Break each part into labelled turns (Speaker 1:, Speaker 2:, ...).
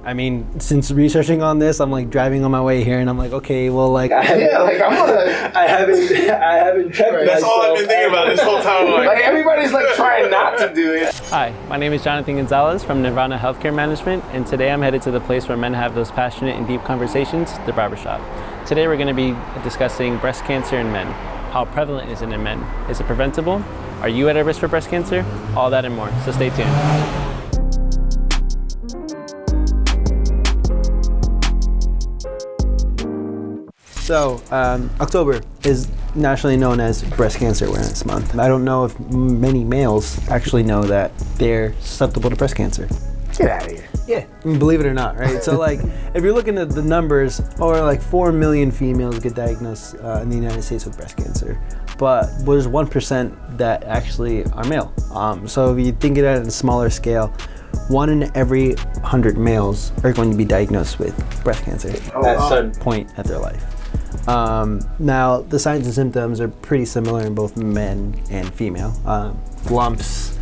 Speaker 1: I mean, since researching on this, I'm like driving on my way here, and I'm like, okay, well, like,
Speaker 2: I haven't checked.
Speaker 3: That's all I've been thinking about this whole time.
Speaker 2: Like everybody's like trying not to do it.
Speaker 1: Hi, my name is Jonathan Gonzalez from Nirvana Healthcare Management, and today I'm headed to the place where men have those passionate and deep conversations, the barbershop. Today we're going to be discussing breast cancer in men. How prevalent is it in men? Is it preventable? Are you at a risk for breast cancer? All that and more, so stay tuned. So, October is nationally known as Breast Cancer Awareness Month. I don't know if many males actually know that they're susceptible to breast cancer.
Speaker 2: Get out of here.
Speaker 1: Yeah, I mean, believe it or not, right? So, like, if you're looking at the numbers, over like 4 million females get diagnosed in the United States with breast cancer, but there's 1% that actually are male. So if you think of it at a smaller scale, 1 in every 100 males are going to be diagnosed with breast cancer at some point at their life. Now, the signs and symptoms are pretty similar in both men and female. Lumps,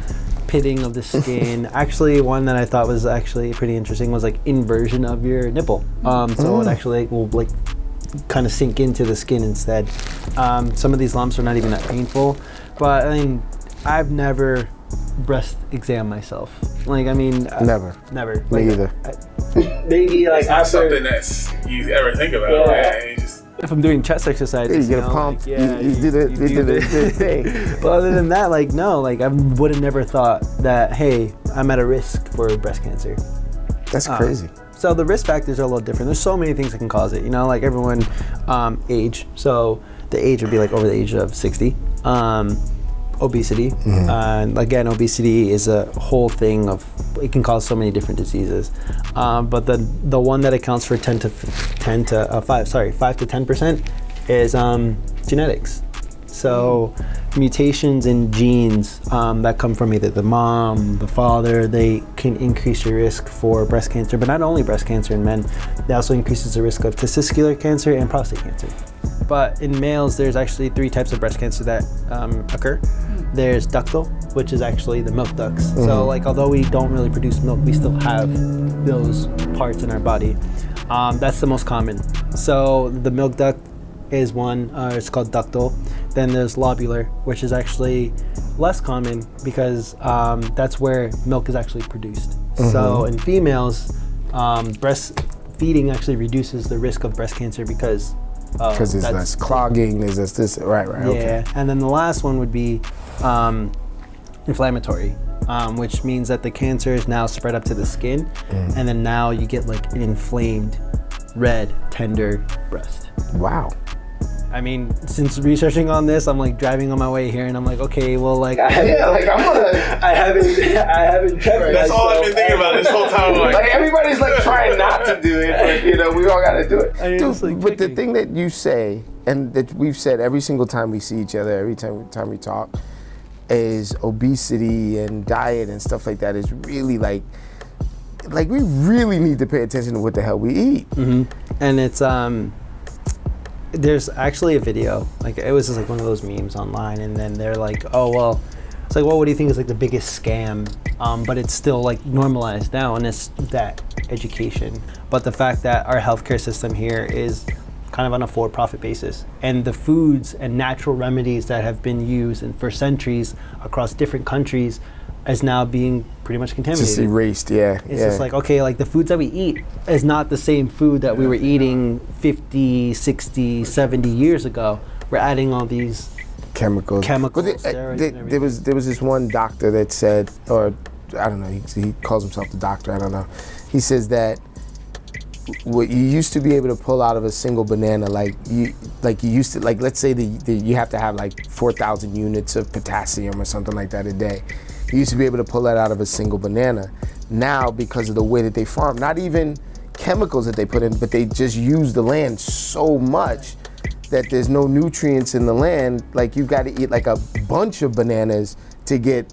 Speaker 1: pitting of the skin. Actually, one that I thought was actually pretty interesting was like inversion of your nipple. So it actually will like kind of sink into the skin instead. Some of these lumps are not even that painful, but I mean, I've never breast exam myself. Like, I mean,
Speaker 2: Never.
Speaker 1: Like,
Speaker 2: Me either.
Speaker 1: Maybe like
Speaker 3: It's not
Speaker 1: after,
Speaker 3: something that's you ever think about.
Speaker 1: Yeah.
Speaker 3: Yeah, you just,
Speaker 1: if I'm doing chest exercises,
Speaker 2: You get a pump.
Speaker 1: like, yeah,
Speaker 2: you do the thing.
Speaker 1: But other than that, like, no, like I would have never thought that, hey, I'm at a risk for breast cancer.
Speaker 2: That's crazy.
Speaker 1: So the risk factors are a little different. There's so many things that can cause it. You know, like everyone, age. So the age would be like over the age of 60. Obesity. And again, obesity is a whole thing of, it can cause so many different diseases. But the one that accounts for 5 to 10% is genetics. So mutations in genes that come from either the mom, the father, they can increase your risk for breast cancer, but not only breast cancer in men, it also increases the risk of testicular cancer and prostate cancer. But in males, there's actually 3 types of breast cancer that occur. There's ductal, which is actually the milk ducts. So like, although we don't really produce milk, we still have those parts in our body. That's the most common. So the milk duct is one, it's called ductal. Then there's lobular, which is actually less common because that's where milk is actually produced. So in females, breastfeeding actually reduces the risk of breast cancer because
Speaker 2: Because there's less clogging, there's this, right,
Speaker 1: yeah.
Speaker 2: okay.
Speaker 1: And then the last one would be inflammatory, which means that the cancer is now spread up to the skin, and then now you get like an inflamed, red, tender breast.
Speaker 2: Wow.
Speaker 1: I mean, since researching on this, I'm like driving on my way here, and I'm like, okay, well, like,
Speaker 2: I haven't checked.
Speaker 3: that's all I've been thinking about this whole time.
Speaker 2: Like everybody's like trying not to do it, but you know, we all got to do it.
Speaker 1: I mean, it's like
Speaker 2: But the
Speaker 1: tricky.
Speaker 2: thing that you say, and that we've said every single time we see each other, every time we talk, is obesity and diet and stuff like that is really like we really need to pay attention to what the hell we eat.
Speaker 1: And it's there's actually a video, like it was just like one of those memes online, and then they're like, oh well, it's like, well, what do you think is like the biggest scam? But it's still like normalized now, and it's that education. But the fact that our healthcare system here is kind of on a for-profit basis, and the foods and natural remedies that have been used for centuries across different countries is now being pretty much contaminated.
Speaker 2: Just erased, yeah.
Speaker 1: It's just like, okay, like the foods that we eat is not the same food that we were eating 50, 60, 70 years ago. We're adding all these
Speaker 2: chemicals.
Speaker 1: steroids and everything.
Speaker 2: There was this one doctor that said, or I don't know, he calls himself the doctor, I don't know. He says that what you used to be able to pull out of a single banana, like you used to, like let's say you have to have like 4,000 units of potassium or something like that a day. You used to be able to pull that out of a single banana. Now, because of the way that they farm, not even chemicals that they put in, but they just use the land so much that there's no nutrients in the land. Like you've got to eat like a bunch of bananas to get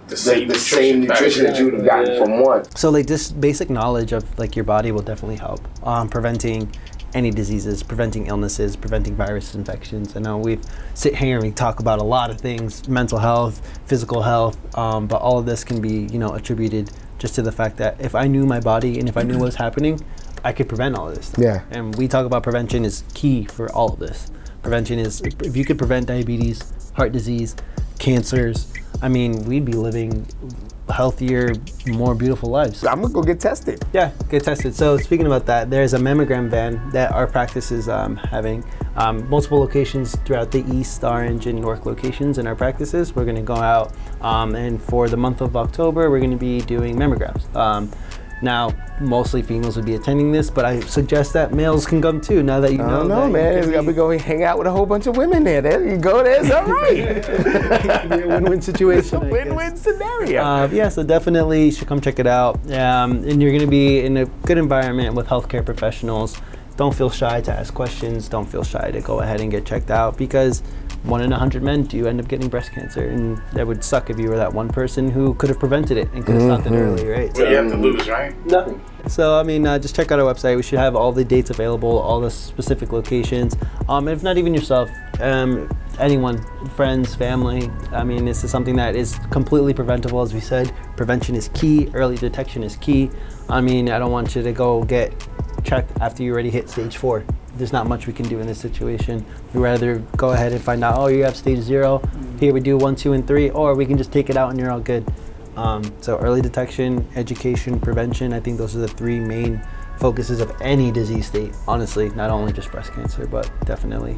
Speaker 3: the same
Speaker 2: nutrition that you would have gotten from one.
Speaker 1: So like this basic knowledge of like your body will definitely help preventing any diseases, preventing illnesses, preventing virus infections. I know we sit here and we talk about a lot of things, mental health, physical health, but all of this can be, attributed just to the fact that if I knew my body and if I knew what was happening, I could prevent all of this stuff.
Speaker 2: Yeah.
Speaker 1: And we talk about prevention is key for all of this. Prevention is, if you could prevent diabetes, heart disease, cancers, I mean, we'd be living healthier, more beautiful lives.
Speaker 2: I'm gonna go get tested.
Speaker 1: Yeah, get tested. So speaking about that, there's a mammogram van that our practice is having multiple locations throughout the East, Orange, and York locations in our practices. We're going to go out and for the month of October, we're going to be doing mammograms. Now, mostly females would be attending this, but I suggest that males can come too. Now that you know,
Speaker 2: I don't know, man. I'll be going hang out with a whole bunch of women there. There you go. There's all right.
Speaker 1: It could be a win-win situation. I
Speaker 2: Win-win
Speaker 1: guess.
Speaker 2: scenario.
Speaker 1: Yeah, so definitely you should come check it out. And you're going to be in a good environment with healthcare professionals. Don't feel shy to ask questions. Don't feel shy to go ahead and get checked out, because 1 in 100 men do end up getting breast cancer, and that would suck if you were that one person who could have prevented it and could have stopped it early, right?
Speaker 3: What do you have to lose, right?
Speaker 1: Nothing. So, I mean, just check out our website. We should have all the dates available, all the specific locations. If not even yourself, anyone, friends, family. I mean, this is something that is completely preventable. As we said, prevention is key. Early detection is key. I mean, I don't want you to go get checked after you already hit stage 4. There's not much we can do in this situation. We'd rather go ahead and find out, oh, you have stage 0. Here we do 1, 2, and 3, or we can just take it out and you're all good. So early detection, education, prevention, I think those are the 3 main focuses of any disease state, honestly, not only just breast cancer, but definitely.